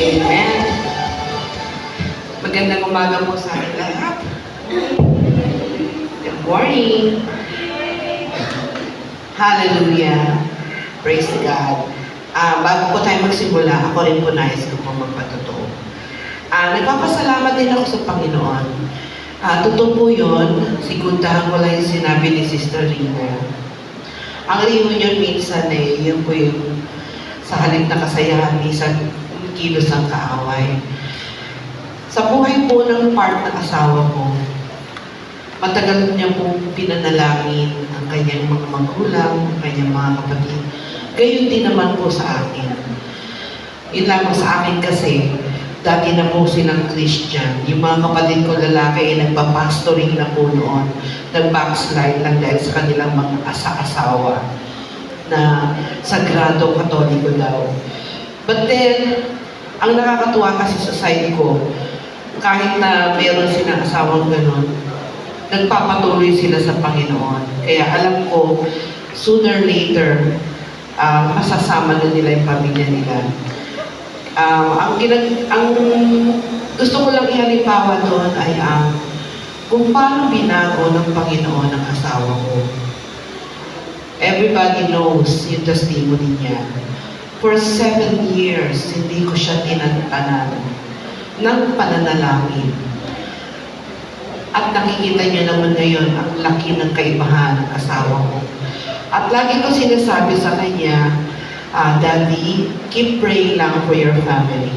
Amen. Magandang umaga po sa ating lahat. Good morning. Hallelujah. Praise God. Bago po tayo magsimula, ako rin po nais ko po magpatotoo. Nagpapasalamat din ako sa Panginoon. Totoo po yun. Siguntahan ko lang yung sinabi ni Sister Rina. Ang reunion minsan yun po yung sa halip na kasayahan, minsan kilos ang kaaway. Sa buhay po ng part ng asawa ko, matagal niya po pinanalangin ang kanyang mga magulang, ang kanyang mga kapatid. Gayon din naman po sa akin. Yun lamang sa akin kasi, dati na po silang Christian. Yung mga kapatid ko lalaki ay nagpapastoring na po noon. Nag-backslide lang dahil sa kanilang mga asawa na sagrado katoliko daw. But then, ang nakakatuwa kasi sa side ko, kahit na meron silang asawang ganon, nagpapatuloy sila sa Panginoon. Kaya alam ko, sooner or later, masasama na nila yung pamilya nila. Ang gusto ko lang ihalipawa doon ay kung paano binago ng Panginoon ang asawa ko. Everybody knows yung testimony niya. For 7 years, hindi ko siya tinatanan ng pananalangin. At nakikita niyo naman ngayon ang laki ng kaibahan ng asawa ko. At lagi ko sinasabi sa kanya, Daddy, keep praying lang for your family.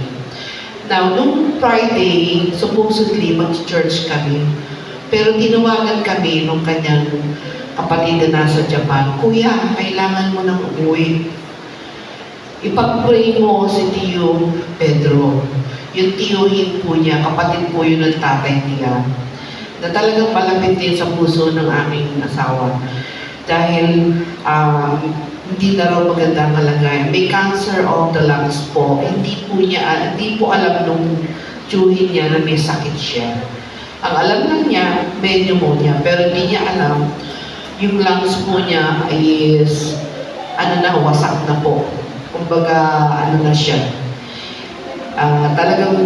Now, nung Friday, supposedly mag-church kami. Pero tinawagan kami nung kanyang kapatid na nasa Japan, Kuya, kailangan mo nang umuwi. Ipag-pray mo si Tio Pedro. Yung tiyuhin po niya, kapatid po yun ng tatay nila, na talagang malapit din sa puso ng aming asawa. Dahil hindi na raw maganda ang kalagayan. May cancer of the lungs po. Hindi po alam nung tiyuhin niya na may sakit siya. Ang alam lang niya, may pneumonia, pero hindi niya alam yung lungs po niya is wasak na po. Kumbaga, na siya. Talagang,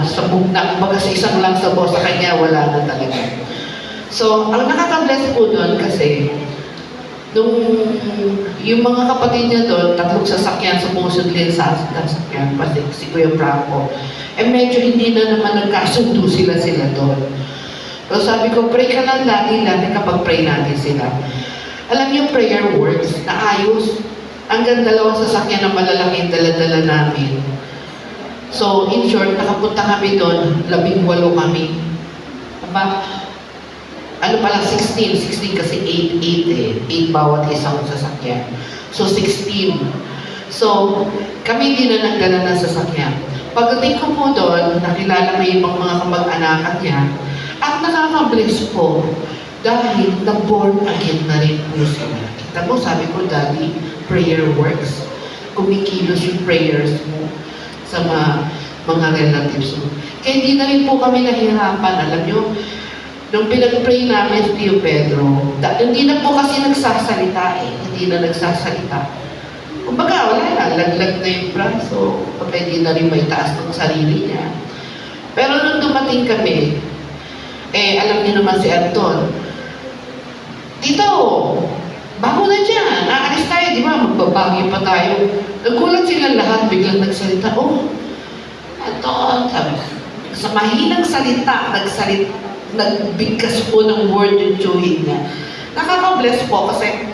sabog na. Kumbaga sa isang lungs na po, sa kanya, wala na talaga. So, ang nakaka-bless po doon kasi, yung mga kapatid niya doon, 3 sasakyan, supposedly sa sasakyan, pati si Kuya Franco, medyo hindi na naman nagkasundo sila doon. So sabi ko, pray ka lang lagi kapag pray natin sila. Alam niyo, prayer works, naayos. Hanggang 2 sasakyan na malalaki dala-dala namin. So, in short, nakapunta kami doon, 18 kami. Pala, 16 kasi 8 bawat isang sasakyan. So, 16. So, kami din na nagdala ng sasakyan. Pagdating ko po doon, nakilala ko yung mga kamag-anakan niya, at nakaka-bless po dahil nag-born again na rin po sila. Kita mo, sabi ko, Daddy, prayer works. Kumikilos yung prayers mo sa mga relatives mo. Kaya hindi na rin po kami nahihirapan. Alam nyo, nung pinag-pray namin si Tio Pedro, hindi na po kasi nagsasalita Hindi na nagsasalita. Kumbaga, wala na. Laglag na yung braso. Pagka hindi na rin may taas ng sarili niya. Pero nung dumating kami, alam niyo naman si Anton, Tito, bago na dyan. Aalis tayo, di ba? Magbabagyo pa tayo. Nagulat sila lahat, biglang nagsalita. Anton, sabi, sa mahinang salita, nagbigkas po ng word yung tiyuhin niya. Nakaka-bless po kasi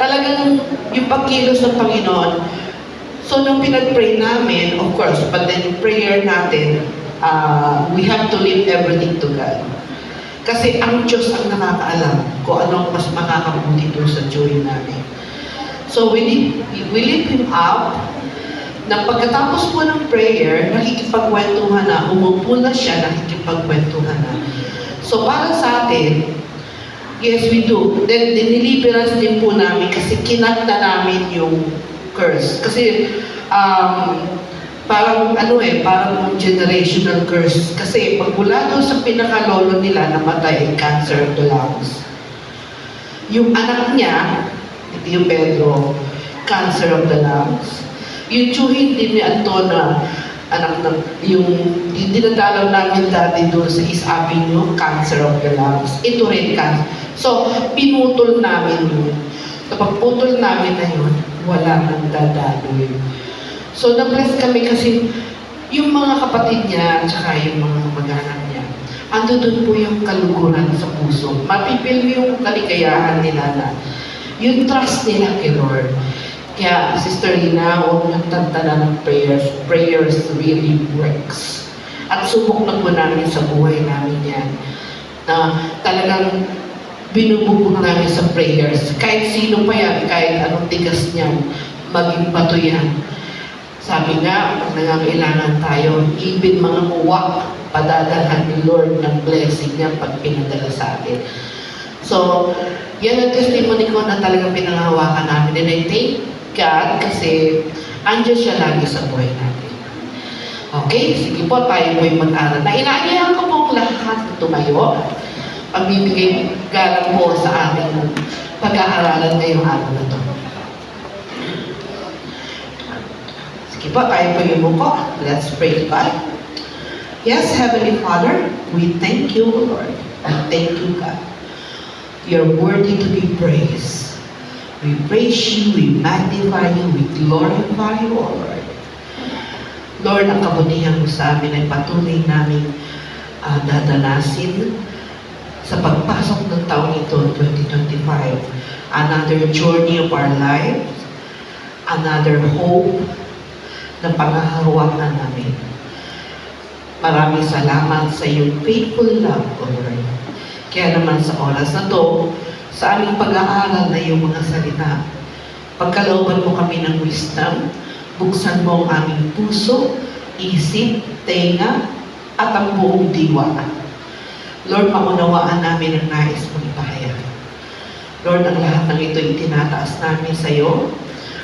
talagang yung pagkilos ng Panginoon. So, nung pinag-pray namin, of course, but then yung prayer natin, we have to leave everything to God. Kasi ang Diyos ang nakakaalam kung anong mas makakabuti doon sa tiyuhin namin. So, we lift him up. Nang pagkatapos po ng prayer, nakikipagkwentuhan na, umupo na siya, nakikipagkwentuhan na. So, para sa atin, yes, we do. Then, diniliberance din po namin kasi kinanta namin yung curse. Kasi, parang parang generational curse. Kasi pag mula doon sa pinakalolo nila namatay ay cancer of the lungs. Yung anak niya, yung Pedro, cancer of the lungs. Yung tsuhin din ni Antona, anak ng, yung dinadalaw namin dati doon sa East Avenue, cancer of the lungs. Ito rin cancer. So, pinutol namin yun. Kapag putol namin na yun, wala nang dadaloy. So, na-bless kami kasi yung mga kapatid niya, at saka yung mga mag-anak niya, ando doon po yung kaluguran sa puso. Mapipil mo yung kaligayahan nila na yung trust nila kay Lord. Kaya, Sister Rina, huwag niyong tantanan ng prayers. Prayers really works. At subok na po namin sa buhay namin yan. Na talagang binububog namin sa prayers. Kahit sino pa yan, kahit anong tigas niyan, maging pato yan. Sabi nga, pag nangangailangan tayo, even mga uwak, padadalhan ni Lord ng blessing niya pag pinadala sa atin. So, yan ang testimony ko na talagang pinangahawakan namin. And I thank God kasi andyan siya lagi sa buhay natin. Okay, sige po, tayo po'y mag-aral. Na inaanyahan ko pong lahat na tumayo. Pagbibigay galang po sa ating pag-aaralan ngayong araw na ito. Sige po, tayo po'y umupo. Let's pray to God. Yes, Heavenly Father, we thank you, Lord. We thank you, God. You're worthy to be praised. We praise you, we magnify you, we glorify you, O Lord. Lord, ang kabutihan mo sa amin ay patuloy namin dadanasin sa pagpasok ng taong ito, 2025. Another journey of our life, another hope na pangahawakan namin. Maraming salamat sa iyong faithful love, O Lord. Kaya naman sa oras na to, sa aming pag-aaral na iyong mga salita, pagkalooban mo kami ng wisdom, buksan mo ang aming puso, isip, tenga, at ang buong diwa. Lord, maunawaan namin ang nais mong ipahayag. Lord, ang lahat ng ito itinataas namin sa iyo,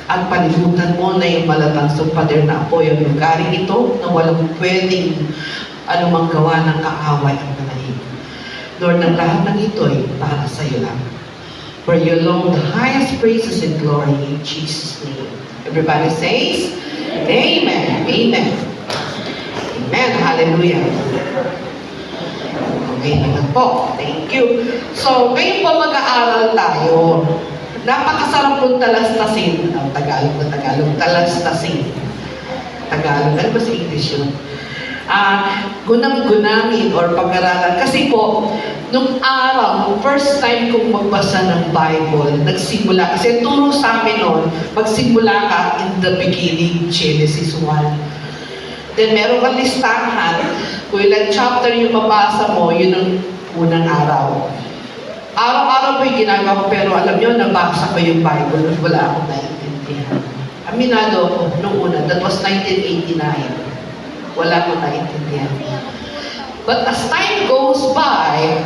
at palibutan mo na yung malatansong pader na apoy ang lugaring ito na walang pwedeng anumang gawa ng kaaway ang nanaig. Lord, ang lahat ng ito ay para sa iyo lang. For you alone the highest praises and glory in Jesus' name. Everybody says, Amen. Amen. Amen. Hallelujah. Okay naman po. Thank you. So, ngayon po mag-aaral tayo. Napakasarap pong talastasin. Ang Tagalog na Tagalog. Talastasin. Tagalog. Ano ba sa English yun? Gunang-gunangin or pag-aralan. Kasi po, nung araw, nung first time kong magbasa ng Bible, nagsimula. Kasi turo sa amin noon, magsimula ka in the beginning, Genesis 1. Then meron kang listahan, kung ilang chapter yung mabasa mo, yun ang unang araw. Araw-araw po yung ginagawa ko, pero alam nyo, nabasa ko yung Bible, wala akong naiintindihan. Aminado ako, nung una, that was 1989. Wala akong naiintindihan. But as time goes by,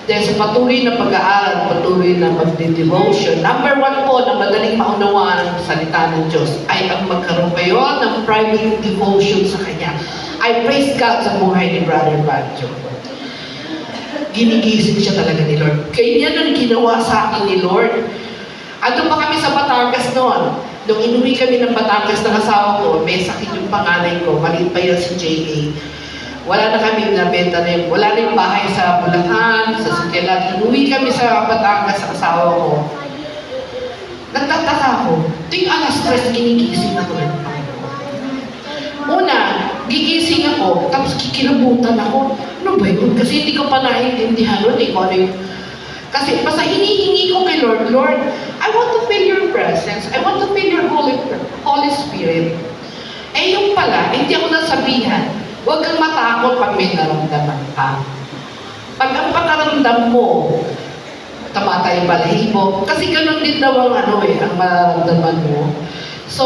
there's a patuloy na pag-aaral, patuloy na pag-devotion. Number one po na madaling maunawaan ang salita ng Diyos ay ang magkaroon kayo ng private devotion sa Kanya. I praise God sa buhay ni Brother Banjo. Ginigising siya talaga ni Lord. Kaya yan ang ginawa sa akin ni Lord. Andun pa kami sa Batangas noon. Nung inuwi kami ng Batangas ng asawa ko, may sakit yung panganay ko, maliit pa yun si J.A. Wala na kami nabenta na yun. Wala na yung bahay sa Bulacan, sa Siquelan. Inuwi kami sa Batangas sa asawa ko. Nagtataka ko. Tuwing alas 3, ginigising ako ng Panginoon. Una, gigising ako, tapos kikilabutan ako. Ano ba yun? Kasi hindi ko pa naiintindihan nun eh. Kasi basta hinihingi ko kay Lord, Lord, I want to feel your presence. I want to feel your Holy Spirit. Eh yung pala, hindi ako nasabihan. Huwag kang matakot pag may naramdaman ka. Pag ang pakaramdam mo, tamatay balahibo, kasi ganun din daw ang ang mararamdaman mo. So,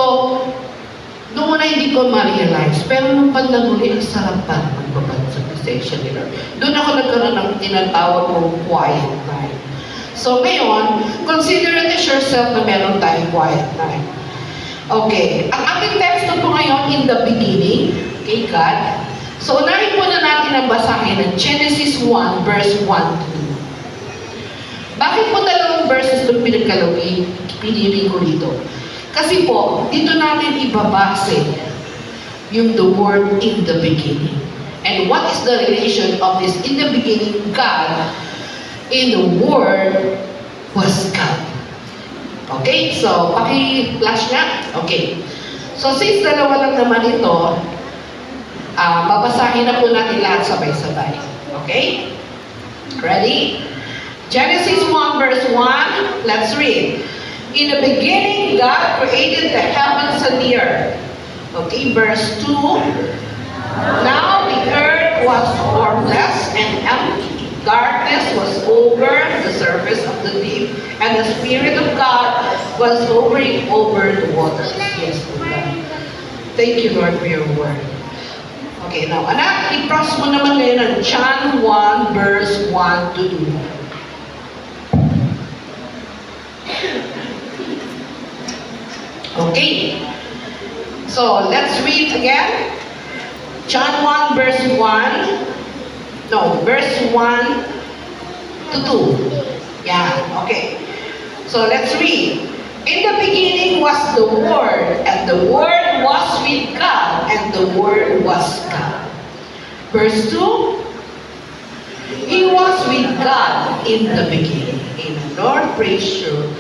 noong una hindi ko ma-realize, pero nung bandang huli, ang sarap pa magbabad sa station ni Lord. Doon ako nagkaroon ng tinatawag kong quiet time. So ngayon, consider it as yourself na meron tayong quiet time. Okay, ang ating text po ngayon, in the beginning, okay, God. So unahin po na natin ang basahin ng Genesis 1, verse 1 to 2. Bakit po dalawang verses itong pinili ko rito? Kasi po, dito natin ibabase yung the word in the beginning. And what is the relation of this in the beginning? God, in the word, was God. Okay? So, paki-flash na. Okay. So, since dalawa lang naman ito, babasahin na po natin lahat sabay-sabay. Okay? Ready? Genesis 1 verse 1, let's read. In the beginning, God created the heavens and the earth. Okay, verse 2. Now the earth was formless and empty. Darkness was over the surface of the deep, and the Spirit of God was hovering over the waters. Yes, Lord. Thank you, Lord, for your word. Okay, now, anak, i-cross mo naman ngayon ang John 1 verse 1 to 2. Okay. So, let's read again. John 1 verse 1. No, verse 1 to 2. Yeah, okay. So, let's read. In the beginning was the Word, and the Word was with God, and the Word was God. Verse 2. He was with God in the beginning. Amen. Lord, praise you,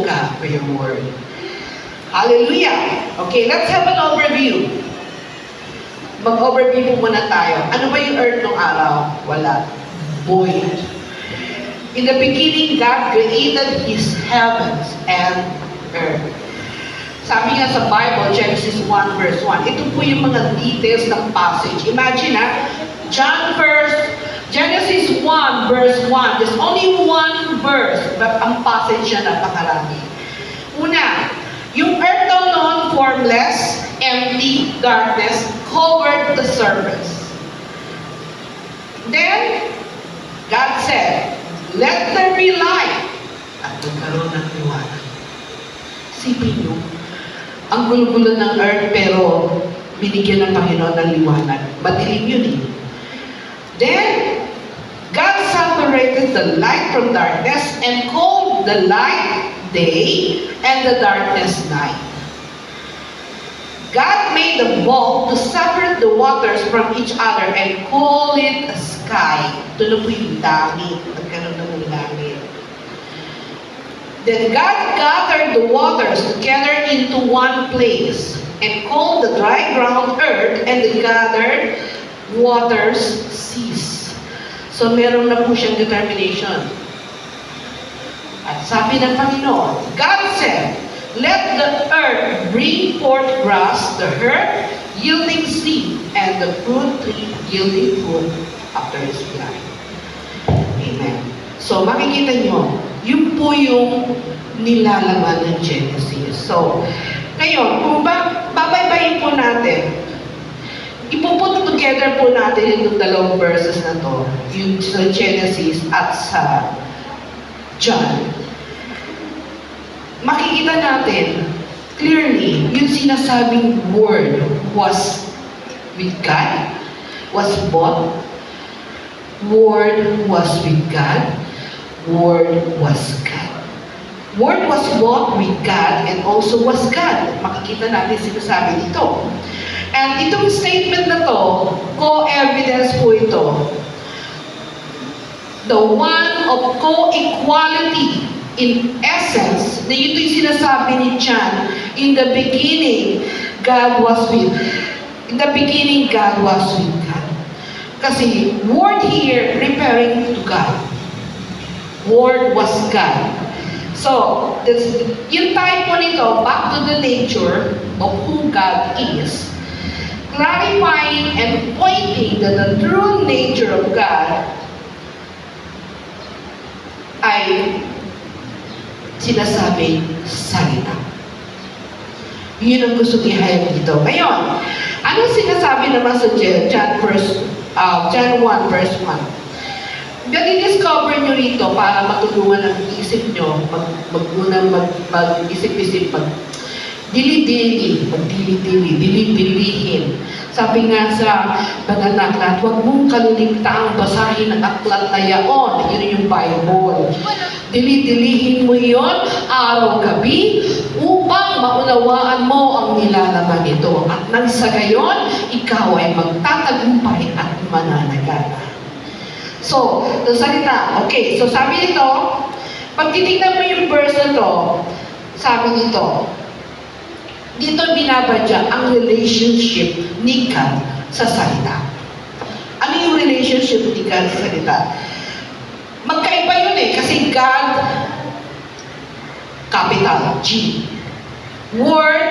God, for your word. Hallelujah. Okay, let's have an overview. Mag-overview po muna tayo. Ano ba yung earth nung araw? Wala. Void. In the beginning, God created His heavens and earth. Sabi nga sa Bible, Genesis 1 verse 1, ito po yung mga details ng passage. Imagine Genesis 1 verse 1, there's only one verse, but ang passage siya napakarami. Una, yung earth daw noon, formless, empty, darkness, covered the surface. Then, God said, let there be light. At nagkaroon ng liwanag. Sipin nyo, ang gulo-gulo ng earth, pero binigyan ng Panginoon ng liwanag. Madilim yun eh. Then, God separated the light from darkness and called the light day and the darkness night. God made a bulb to separate the waters from each other and call it a sky. Ito na po yung langit. Nagkaroon na ng langit. Then God gathered the waters together into one place and called the dry ground earth and the gathered waters seas. So meron na po siyang determination. At sabi ng Panginoon, God said, let the earth bring forth grass, the herb yielding seed, and the fruit tree yielding fruit after his kind. Amen. So makikita nyo, yun po yung nilalaman ng Genesis. So, ngayon, kung babaybayin po natin, ipuput together po natin yung dalawang verses na to, yung sa Genesis at sa John. Makikita natin, clearly, yung sinasabing word was with God, was both. Word was with God, Word was God. Word was both with God and also was God. Makikita natin sinasabi dito. And itong statement na to, co-evidence po ito. The one of co-equality in essence, na ito yung sinasabi ni John, in the beginning, God was with God. Kasi, word here, referring to God. Word was God. So, yung type po nito, back to the nature of who God is, clarifying and pointing that the true nature of God ay sinasabing salita. Yun ang gusto ihayag dito. Ngayon, anong sinasabi naman sa John 1 verse 1? Didi-discover nyo rito para matulungan ang isip nyo, mag-isip-isip, dili-dilihin. Sabi nga sa banal na aklat, huwag mong kaliligtaang basahin ang aklat na yaon. Yun yung Bible. Dili-dilihin mo yon araw-gabi upang upang maunawaan mo ang nilalaman nito at nang sa gayon, ikaw ay magtatagumpay at mananagana. So, ito salita. Okay, so sabi nito, pag titignan mo yung verse na to, sabi nito, dito binabadya ang relationship ni God sa salita. Ano yung relationship ni God sa salita? Magkaiba yun eh, kasi God, capital G. Word,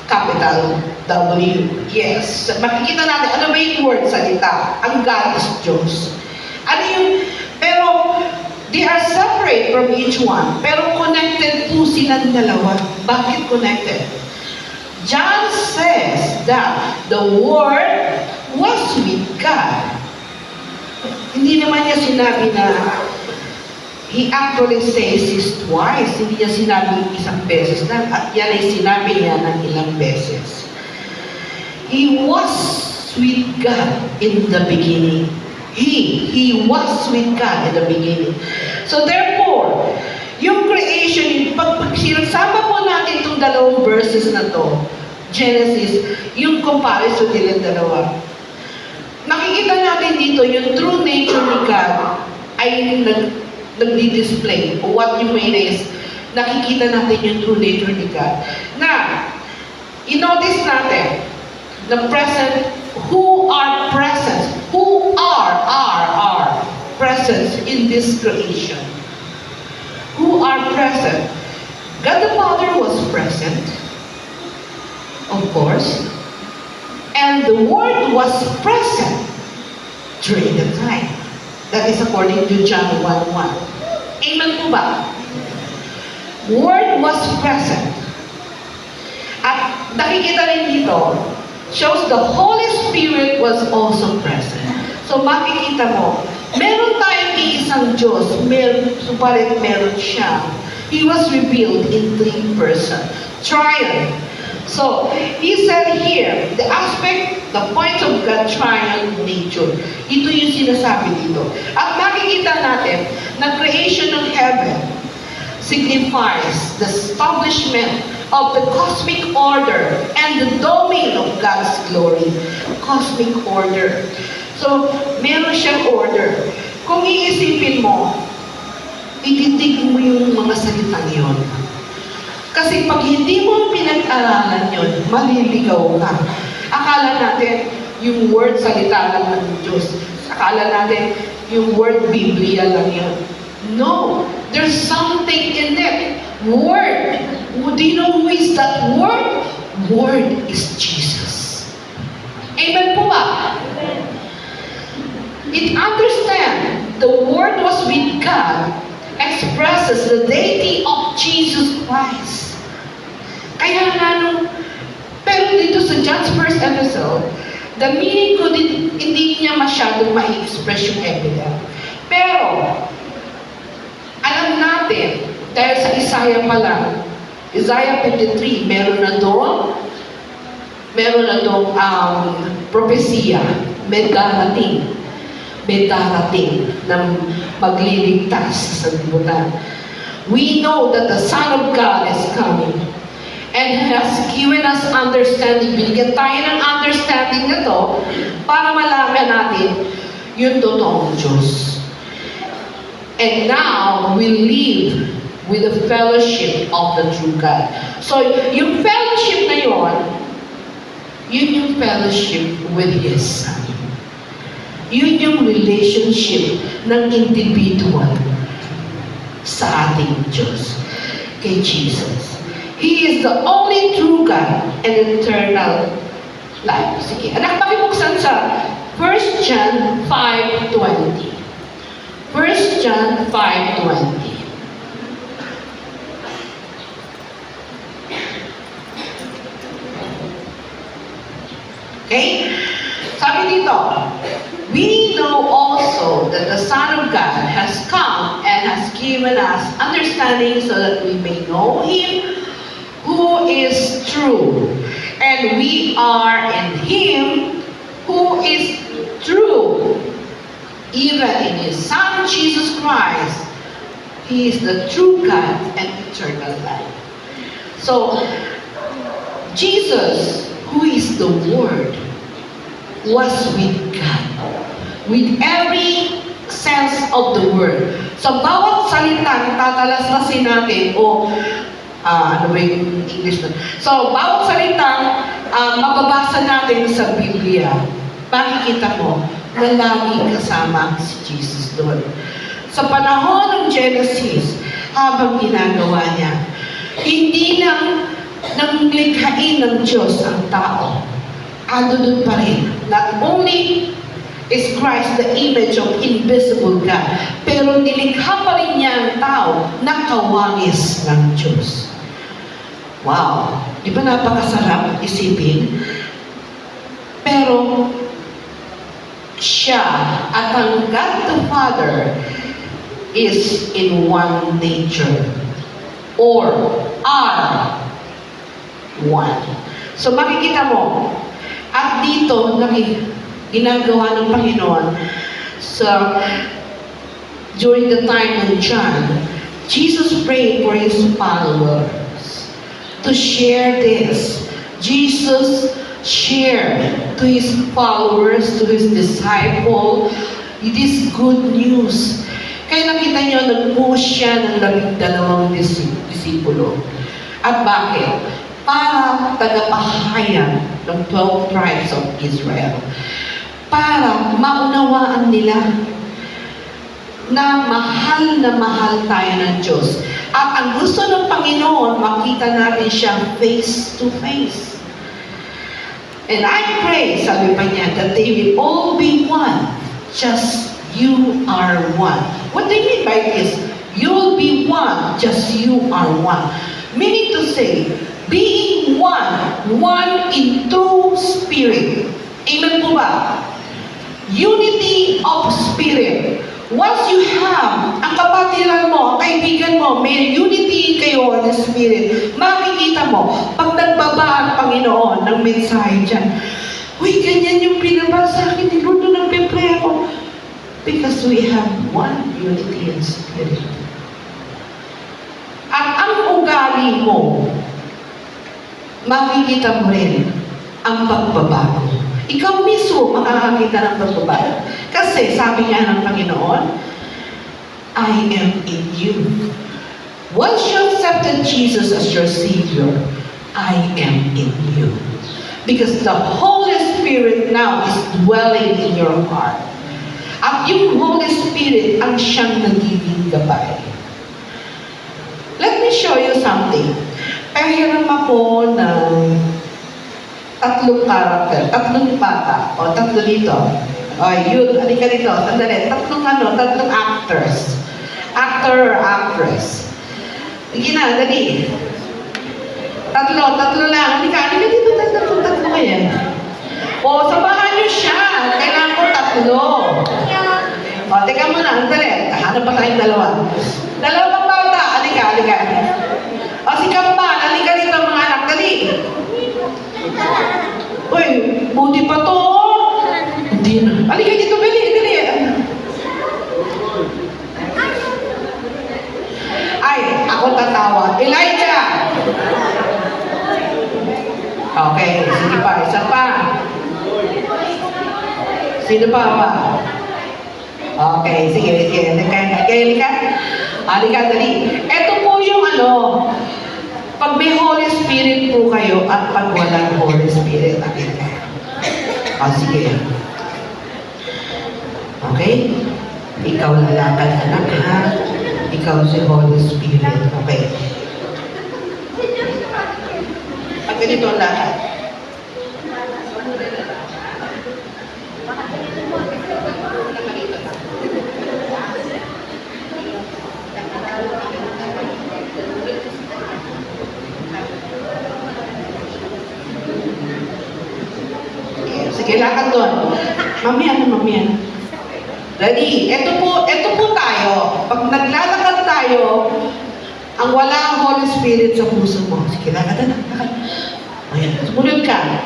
capital W. Yes. Makikita natin, ano ba yung word, salita? Ang God is Diyos. Ano yung, pero, they are separate from each one, pero connected po silang dalawa. Bakit connected? John says that the Word was with God. Hindi naman niya sinabi na he actually says this twice. Hindi niya sinabi isang beses lang, at yan ay sinabi niya ng ilang beses. He was with God in the beginning. He was with God in the beginning. So therefore, yung creation, pag sinasama po natin itong dalawang verses na to, Genesis, yung comparison nila dalawa, makikita natin dito yung true nature ni God ay nagdi-display. What you mean is, nakikita natin yung true nature ni God. Na, i-notice natin, the present, who are present present in this creation. Who are present? God the Father was present, of course, and the Word was present during the time. That is according to John 1:1. Amen po ba? Word was present. At nakikita rin dito, shows the Holy Spirit was also present. So makikita mo, meron tayong iisang Diyos, subalit meron siya. He was revealed in three persons. Triune. So, he said here, the aspect, the point of God, triune nature. Ito yung sinasabi dito. At makikita natin na creation of heaven signifies the establishment of the cosmic order and the domain of God's glory. Cosmic order. So, meron siyang order. Kung iisipin mo, ititig mo yung mga salitang yun. Kasi pag hindi mo pinag-aralan yun, maliligaw ka. Akala natin, yung word salita lang ng Diyos. Akala natin, yung word Biblia lang yun. No, there's something in it. Word. Do you know who is that word? Word is Jesus. Amen po ba? It understand the Word was with God expresses the deity of Jesus Christ. Kaya nga pero dito sa John's first episode, the meaning ko hindi niya masyadong ma-express yung evidence. Pero, alam natin, dahil sa Isaiah pa lang, Isaiah 53, meron na doon propesya, may darating na magliligtas sa sanlibutan. We know that the Son of God is coming and has given us understanding. Binigyan tayo ng understanding na to para malaman natin yung totoong Diyos. And now, we live with the fellowship of the true God. So, yung fellowship na yun yung fellowship with His Son. Yun yung relationship ng individual sa ating Diyos, kay Jesus. He is the only true God and eternal life. Sige, anak, pakibuksan sa 1 John 5:20. 1 John 5:20. Okay? Sabi dito, we know also that the Son of God has come and has given us understanding so that we may know Him who is true. And we are in Him who is true. Even in His Son, Jesus Christ, He is the true God and eternal life. So, Jesus, who is the Word, was with God. With every sense of the word. So, bawat salita tatalastasin natin o ano ba yung English na? So, bawat salita mababasa natin sa Biblia, makikita mo na lagi kasama si Jesus doon. Sa panahon ng Genesis, habang ginagawa niya, hindi lang nang likhain ng Diyos ang tao. Ano doon pa rin. Not only is Christ the image of invisible God, pero nilikha pa rin niya ang tao na kawangis ng Diyos. Wow! Di ba napakasarap isipin? Pero siya at ang God the Father is in one nature or are one. So makikita mo, at dito ginagawa ng Panginoon during the time of John, Jesus prayed for His followers to share this. Jesus shared to His followers, to His disciples, this good news. Kaya nakita niyo, nag-push siya ng 12 disipulo. At bakit? Para tagapahayag ng 12 tribes of Israel. Para maunawaan nila na mahal tayo ng Diyos. At ang gusto ng Panginoon, makita natin siya face to face. And I pray, sabi pa niya, that they will all be one. Just you are one. What do you mean by this? You'll be one, just you are one. Meaning to say, being one in true spirit. Amen po ba? Unity of spirit. Once you have ang kapatiran mo, ang kaibigan mo, may unity kayo ng spirit, makikita mo, pag nagbaba ang Panginoon ng mensahe dyan, uy, ganyan yung pinaba sa akin, di ba doon nagpe-pray ako? Because we have one unity in spirit. At ang ugali mo, makikita mo rin ang pagbabago. Ikaw mismo makakakita ng pagbabago. Kasi sabi niya ng Panginoon, I am in you. Once you accepted Jesus as your Savior, I am in you. Because the Holy Spirit now is dwelling in your heart. At yung Holy Spirit ang siyang nagiging gabay. Let me show you something. Pahiram ako ng tatlong character, tatlong bata, o tatlo dito. O, yun, halika dito, sandali, tatlong actors. Actor or actress. Sige na, dali. Tatlo lang. Halika dito, tatlo kayo. O, samahan niyo siya. Kailangan ko tatlo. O, teka muna, sandali. Hanap pa tayong dalawa. Dalawang bata, halika. O, si Kampan, halika dito mga anak, dali. Uy, buti pa to. Hindi na. Halika dito, dali. Ay, ako tatawa. Elijah! Okay, sige pa. Isa pa. Sino pa ba? Okay, sige. Halika. Halika, dali. Ito po yung pag may Holy Spirit po kayo at pag walang Holy Spirit, sige. Okay? Ikaw lalakad, anak, ha? Ikaw si Holy Spirit. Okay. Pag ganito ang lahat. Sige, lakad doon. Mamaya. Ready? Ito po tayo. Pag naglalakad tayo, ang walang Holy Spirit sa puso mo. Sige, lakad. Ayan, sumunod ka.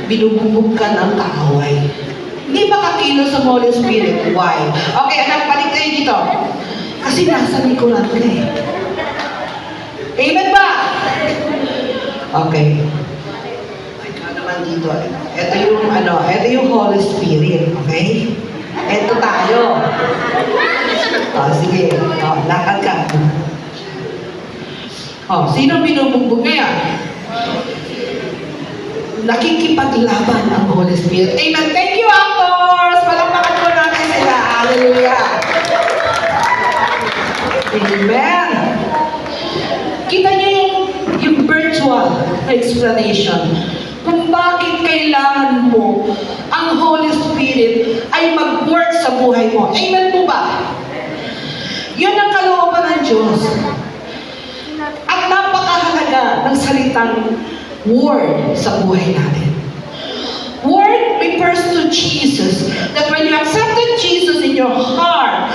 Binububog ka ng kaaway. Hindi makakilo sa Holy Spirit. Why? Okay, anak, balik kayo dito. Kasi nasa likuran ka eh. Amen ba? Okay. Ikaw naman dito. Ito yung Holy Spirit, okay? Ito tayo. Sige. Lakad ka. Sino binubugbog ngayon? Nakikipaglaban ang Holy Spirit. Amen. Thank you, actors! Palakpakan po natin sila. Hallelujah. Amen. Kita niyo yung virtual explanation kung bakit kailangan mo ang Holy Spirit ay mag-work sa buhay mo. Amen po ba? Yun ang kalooban ng Diyos. At napakahalaga ng salitang word sa buhay natin. Word refers to Jesus. That when you accepted Jesus in your heart,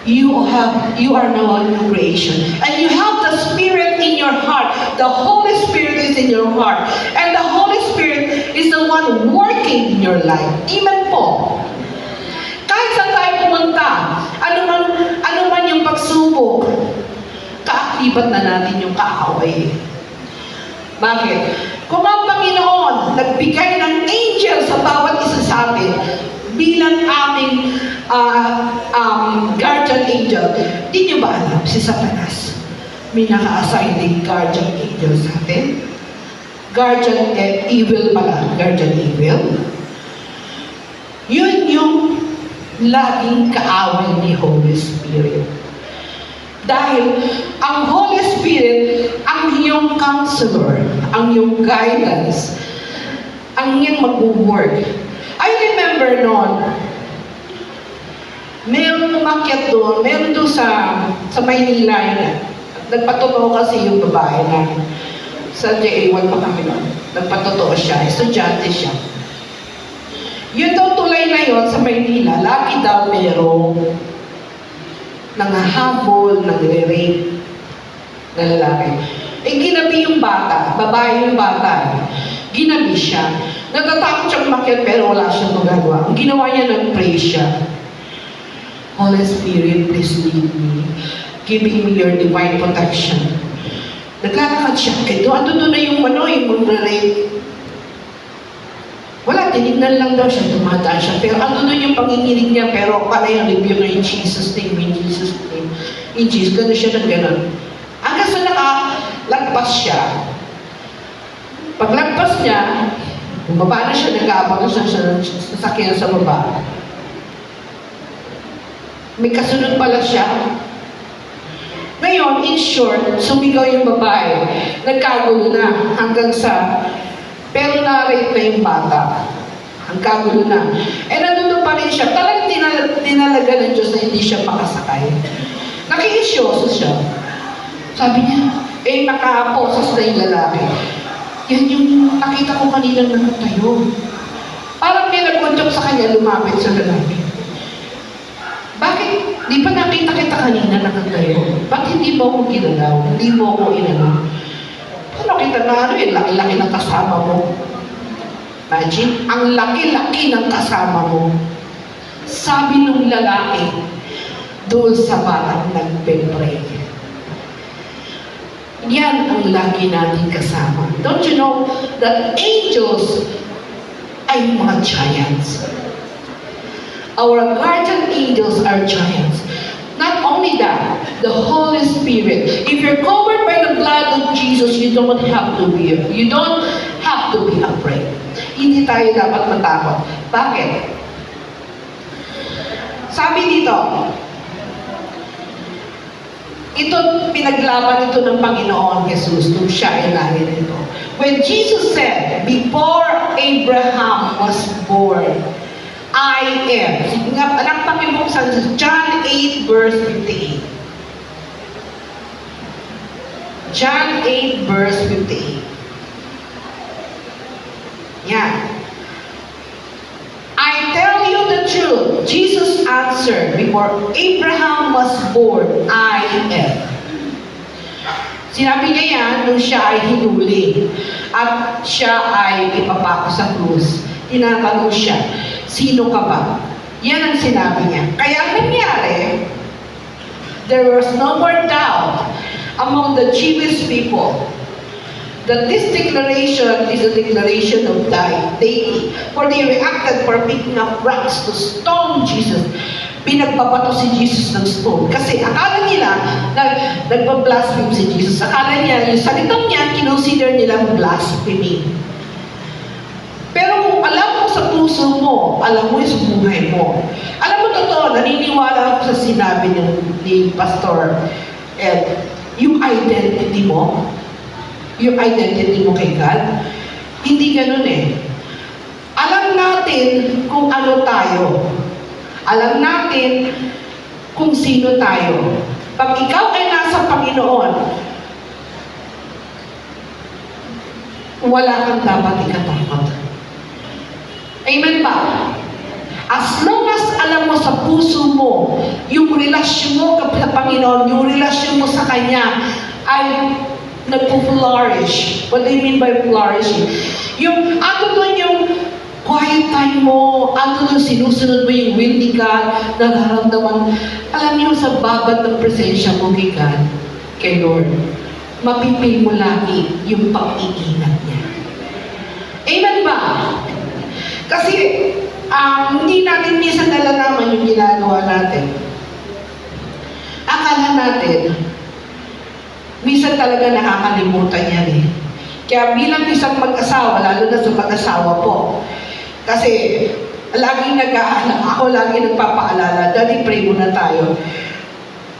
you are now a new creation. And you have the Spirit in your heart. The Holy Spirit is in your heart. And the Holy Spirit is the one working in your life. Amen po. Kahit saan tayo pumunta, ano man yung pagsubok, kaakibat na natin yung kaaway. Bakit? Kung ang Panginoon nagbigay ng angel sa bawat isa sa atin bilang aming guardian angel, di nyo ba alam si Satanas may naka-assign din guardian angel sa atin? Guardian evil pala. Guardian evil. Yun yung laging kaaway ni Holy Spirit. Dahil ang Holy Spirit, ang iyong counselor, ang iyong guidance, ang iyong mag-work. I remember noon, meron umakyat doon, meron doon sa Maynila yun. Nagpatotoo kasi yung babae na sa JA1 pa kami noon. Nagpatotoo siya, estudyante siya. Yun daw tulay na yun sa Maynila, lagi daw merong nangahabol, nagre-rape na lalaki. Ginabi yung bata, babae yung bata. Ginabi siya. Natatakot siyang umakyat pero wala siyang magagawa. Ang ginawa niya, nag-pray siya. Holy Spirit, please lead me. Giving me your divine protection. Naglalakad siya. Ando doon na yung mag-rape. Wala, tinignan lang daw siya, tumataan siya. Pero ando doon yung panginginig niya, pero pala yung review na in Jesus' name, in Jesus' name. In Jesus, gano'n siya ng gano'n. Hanggang sa nakalagpas siya. Paglagpas niya, bumaba na siya, nag-aabang na siya sa sasakyan sa baba. May kasunod pala siya. Ngayon, in short, sumigaw yung babae. Nagkagulo na hanggang sa pero na-rape na yung bata. Ang kagulo na. Nandun pa rin siya. Talagang tinalaga ng Diyos na hindi siya makasakay. Nakiisyoso siya. Sabi niya, nakaposas na yung lalaki. Yan yung nakita ko kanina nakatayo. Parang may nagkuntok sa kanya, lumapit sa lalaki. Bakit? Di ba nakita kita kanina nakatayo? Bakit hindi mo ako ginalaw? Hindi mo ako inalaw? Ano kita na laki-laki ng kasama mo. Imagine, ang laki-laki ng kasama mo. Sabi nung lalaki, doon sa batang nagpe-pray. Yan ang lagi natin kasama. Don't you know that angels ay mga giants? Our guardian angels are giants. Not only that, the Holy Spirit. If you're covered by the blood of Jesus, you don't have to be afraid. Hindi tayo dapat matakot. Bakit? Sabi dito, ito, pinaglaban ito ng Panginoon Jesus nung siya ay naririto. When Jesus said, before Abraham was born, I am. Anak pakibuksan sa John 8 verse 58. John 8 verse 58. Yan. I tell you the truth. Jesus answered, before Abraham was born, I am. Sinabi niya yan nung siya ay hinuli at siya ay ipapako sa krus. Tinatanong siya, sino ka ba? Yan ang sinabi niya. Kaya ang nangyari, There was no more doubt among the Jewish people that this declaration is a declaration of deity. For they reacted for picking up rocks to stone Jesus. Pinagbabato si Jesus ng stone. Kasi akala nila na nagbablaspheme si Jesus. Akala niya, yung salitang niya, kinonsider nila blasphemy. Pero kung alam mo sa puso mo, alam mo yung sa buhay mo. Alam mo totoo, naniniwala ako sa sinabi ni Pastor Ed, yung identity mo kay God, hindi ganun eh. Alam natin kung ano tayo. Alam natin kung sino tayo. Pag ikaw ay nasa Panginoon, wala kang dapat ikatakot. Amen ba? As long as alam mo sa puso mo, yung relasyon mo sa Panginoon, yung relasyon mo sa Kanya, ay nagpo-flourish. What do you mean by flourishing? Yung, ano doon yung quiet time mo, ano doon sinusunod mo yung will ni God, nararamdaman. Alam niyo, sa babat ng presensya mo kay God, kay Lord, mapipil mo lagi yung pag-iingat niya. Amen ba? Kasi, hindi natin minsan nalalaman yung ginagawa natin. Akala natin, minsan talaga nakakalimutan yan eh. Kaya bilang isang mag-asawa, lalo na sa mag-asawa po, kasi laging ako laging nagpapaalala, Daddy, pray muna tayo.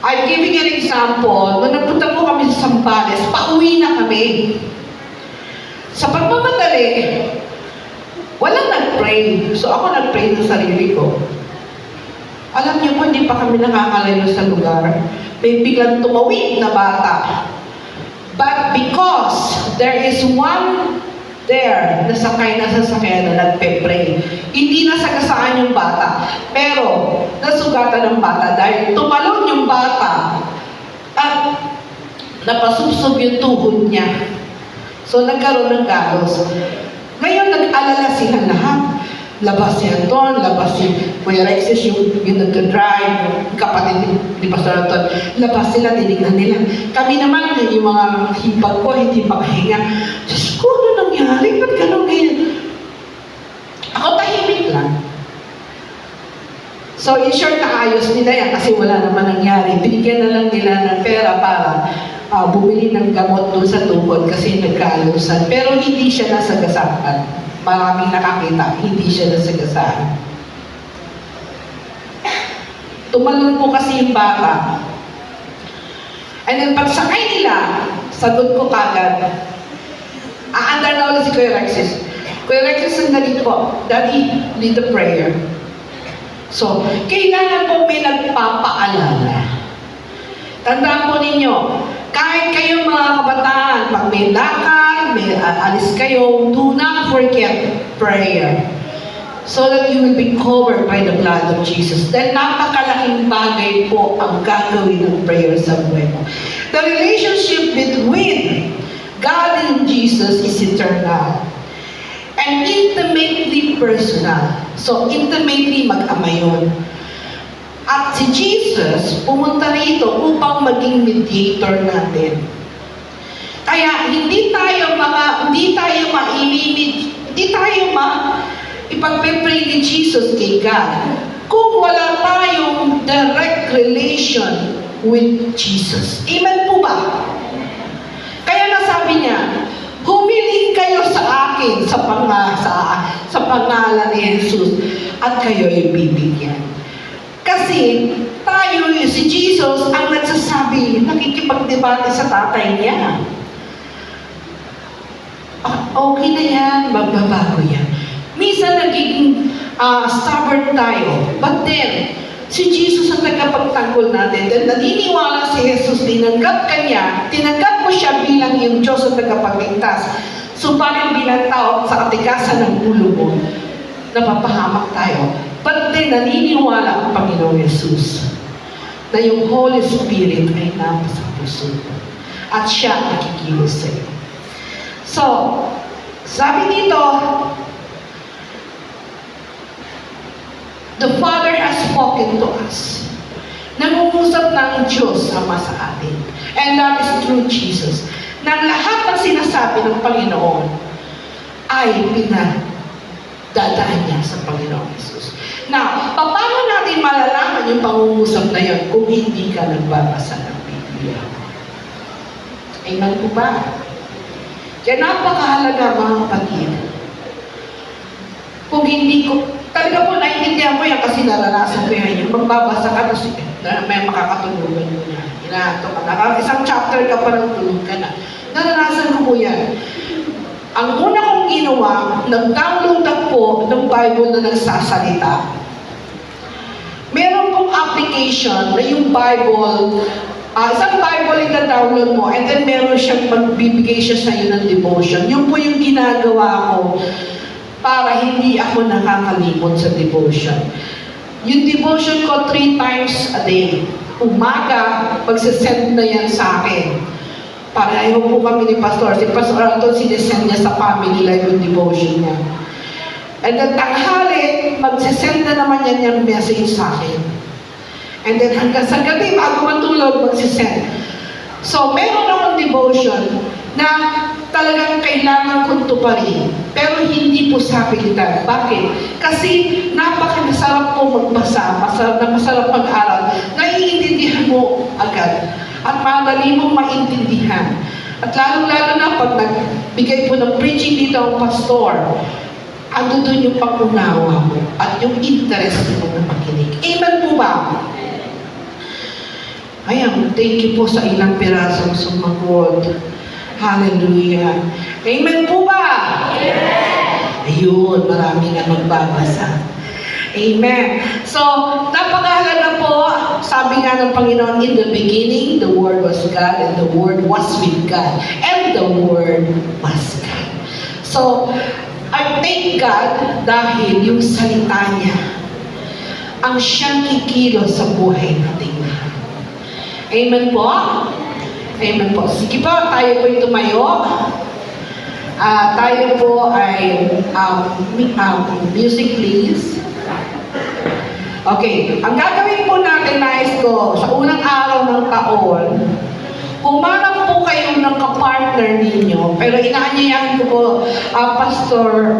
I'm giving an example, nung nagpunta po kami sa Sambales, pauwi na kami. Sa pagmamadali, walang nag-pray. So ako nag-pray ng sarili ko. Alam niyo po, hindi pa kami nakakalayo sa lugar. May biglang tumawid na bata. But because there is one there na sakay na sasakyan na nagpe-pray, hindi nasagasaan yung bata. Pero nasugatan ng bata dahil tumalon yung bata at napasubsob yung tuhod niya. So nagkaroon ng galos. Ngayon, nag-alala sila lahat. Labas si Anton, labas si Kuya Rexes, yung nag-drive, yung kapatid ni Pastor Anton. Labas sila, tinignan nila. Kami naman, yung mga hipag ko, hindi makahinga. Diyos ko, ano nangyari? Ba't ganun ganyan? Ako tahimik lang. So, in short, naayos nila yan kasi wala naman nangyari. Binigyan na lang nila ng pera para bumili ng gamot doon sa tuhod kasi nagkaalusan. Pero hindi siya nasagasaan. Maraming nakakita, hindi siya nasagasaan. Tumalon po kasi yung bata. And then pagsakay nila, sagot ko kagad, aandar na ulit si Kuya Rexes. Kuya Rexes, sandali po, Daddy, lead the prayer. So, kailangan po may nagpapaalala. Tandaan po ninyo, kahit kayong mga kabataan, pag may lakad, may alis kayo, do not forget prayer. So that you will be covered by the blood of Jesus. Dahil napakalaking bagay po ang gagawin ng prayer sa buhay mo. The relationship between God and Jesus is eternal. And intimately personal. So intimately mag-ama yun. At si Jesus, pumunta rito upang maging mediator natin. Kaya hindi tayo ipagpe-pray ni Jesus kay God kung wala tayong direct relation with Jesus. Amen po ba? Kaya nasabi niya, humiling kayo sa akin sa pangalan ni Jesus at kayo ay bibigyan. Kasi tayo, si Jesus, ang nagsasabi, nakikipagdebate sa tatay niya. Okay na yan, magbabago yan. Minsan nagiging stubborn tayo. But then, si Jesus ang nagkapagtanggol natin. Then naniniwala si Jesus, tinanggap ka niya, tinanggap mo siya bilang yung Diyos ang nagkapagligtas. So parang bilang tao sa katigasan ng ulo mo, napapahamak tayo. But then, naniniwala ang Panginoong Jesus na yung Holy Spirit ay nasa puso at siya nakikilos sa'yo. So, sabi dito, the Father has spoken to us. Nangungusap ng Diyos Ama sa atin. And that is through Jesus. Na lahat ng sinasabi ng Panginoon ay pinadadaan niya sa Panginoon Jesus. Now, paano natin malalaman yung pangungusap na yun kung hindi ka nagbabasa ng Biblia? Amen po ba? Kaya napakahalaga mga kapatid. Kung hindi ko, talaga po naiintindihan ko yan kasi naranasan ko yan. Magbabasa ka kasi may makakatulugan mo na. Inato ka na. Isang chapter ka pa lang tulog ka na. Naranasan ko po yan. Ang una kong ginawa, nag-download ako ng Bible na nagsasalita. Meron pong application na yung Bible, isang Bible yung na-download mo, and then meron siyang magbibigay siya sa iyo ng devotion. Yun po yung ginagawa ko para hindi ako nakakalimot sa devotion. Yung devotion ko 3 times a day. Umaga, magsasend na yan sa akin. Pareho po kami ni Pastor. Si Pastor Anton, sinesend niya sa family life yung devotion niya. And then tanghali, magsasend na naman yan yung message sa akin. And then hanggang sa gabi, bago matulog, magsasend. So, meron akong devotion na talagang kailangan kong tuparin. Pero hindi po sa pilitan. Bakit? Kasi napakasarap po magbasa, masarap mag-aral. Naiintindihan mo agad. At madali mong maintindihan. At lalong-lalo na pag nagbigay po ng preaching dito ang pastor, ando doon yung pag-unawa mo at yung interest mo na makinig. Amen po ba? Ayan, thank you po sa ilang pirasong sumagot. Hallelujah. Amen po ba? Amen. Ayun, marami na magbabasa. Amen. So, napakahalaga po, sabi nga ng Panginoon, in the beginning, the Word was God, and the Word was with God, and the Word was God. So, I thank God dahil yung salita niya ang siyang kikilos sa buhay natin. Amen po? Amen po. Sige po, tayo po yung tumayo. Tayo po ay music please. Okay, ang gagawin po natin, nais ko, sa unang araw ng taon, humanap po kayo ng kapartner ninyo, pero inaanyayahan ko po, pastor,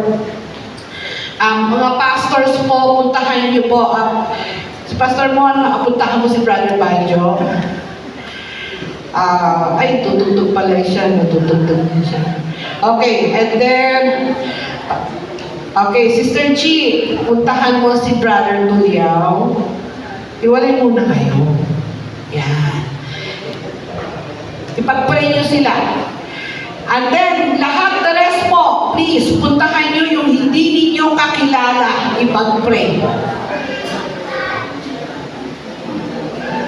mga pastors po, puntahan niyo po, si Pastor Mon, puntahan mo si Brother Bajo. Ay, tutugtog pala siya, natutugtog niya siya. Okay, and then, okay, Sister Chi, puntahan mo si Brother Tuliao. Iwalay muna kayo. Yan. Ipag-pray nyo sila. And then, lahat the rest po, please, puntahan nyo yung hindi ninyo kakilala. Ipag-pray.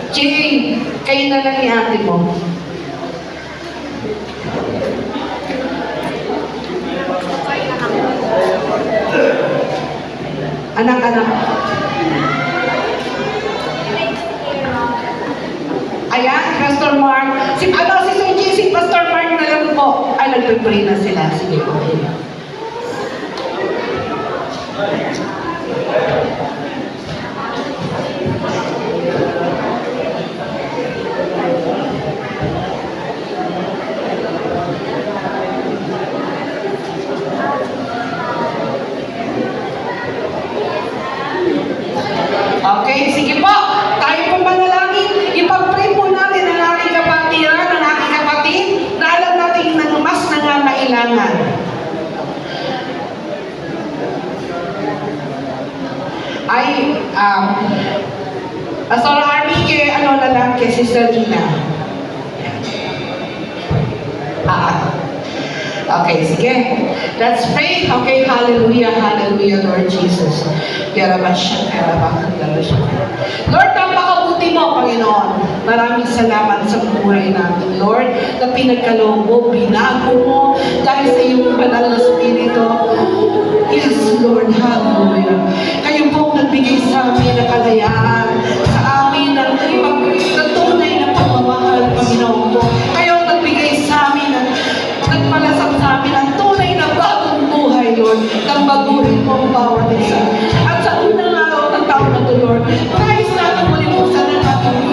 Ching, kayo na lang ni ate mo. Anak-anak. Ayan, Pastor Mark. Si Suji, si Pastor Mark na lang po. Ay, nagpipray na sila. Sige, okay. Okay, sige po. Tayo po manalangin. Ipag-pray po natin ang aking kapatiran, ang aking kapatid, na alam natin na mas nangangailangan. Ay, Pastor Army, ano na lang, kay Sister Gina. Okay, sige. Let's pray. Okay, hallelujah, hallelujah, Lord Jesus. Lord, napakabuti mo, Panginoon. Maraming salamat sa buhay natin, Lord, na pinagkaloob mo, binago mo, dahil sa iyong banal na Espiritu. Yes, Lord, hallelujah. Kayo po nagbigay sa amin ng kalayaan, sa amin ng tunay na pagmamahal, Panginoon po. Kayo nagbigay sa amin ng nagpalasap sa amin ang tunay na bagong buhay, Lord, nang baguhin mo ang bawat isa. At sa unang araw ng taon na ito, Lord, nais natin muli po sa natin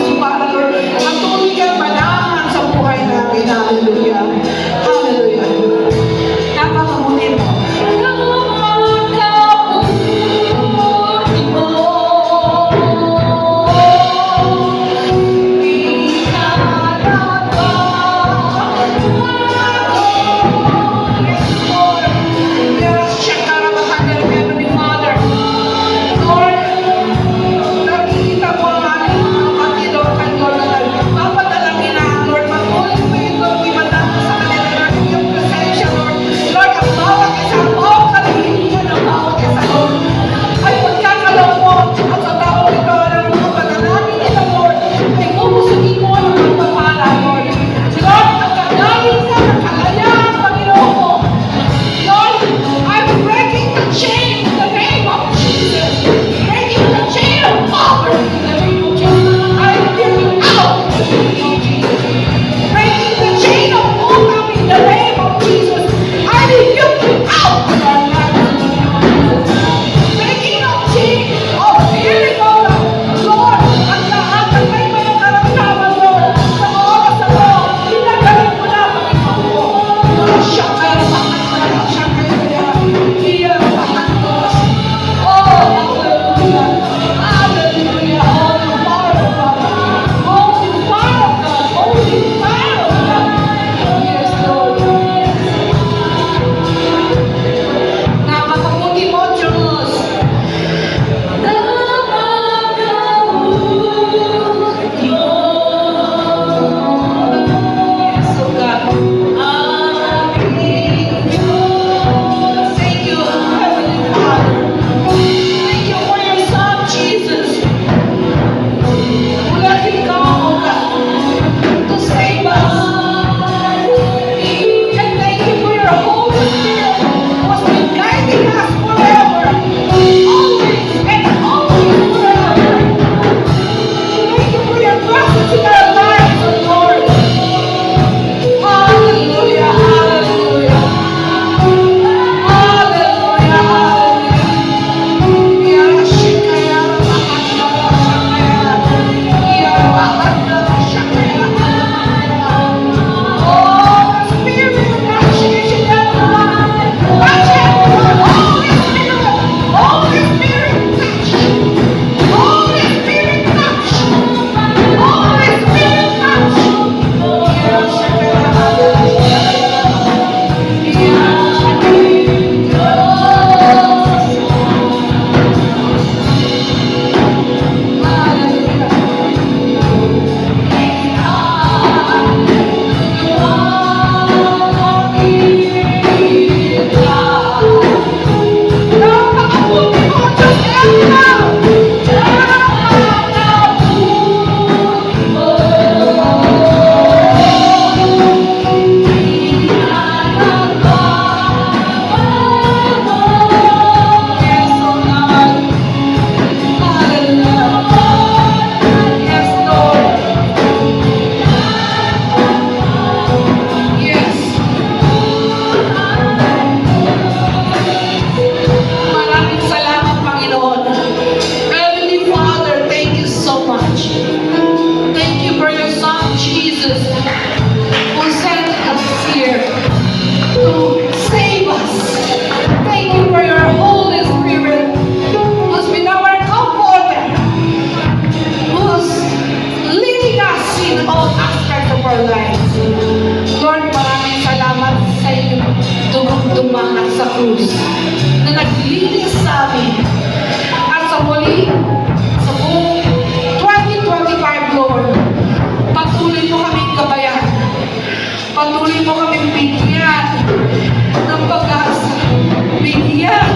patuloy mo kami bigyan ng pag-asa, bigyan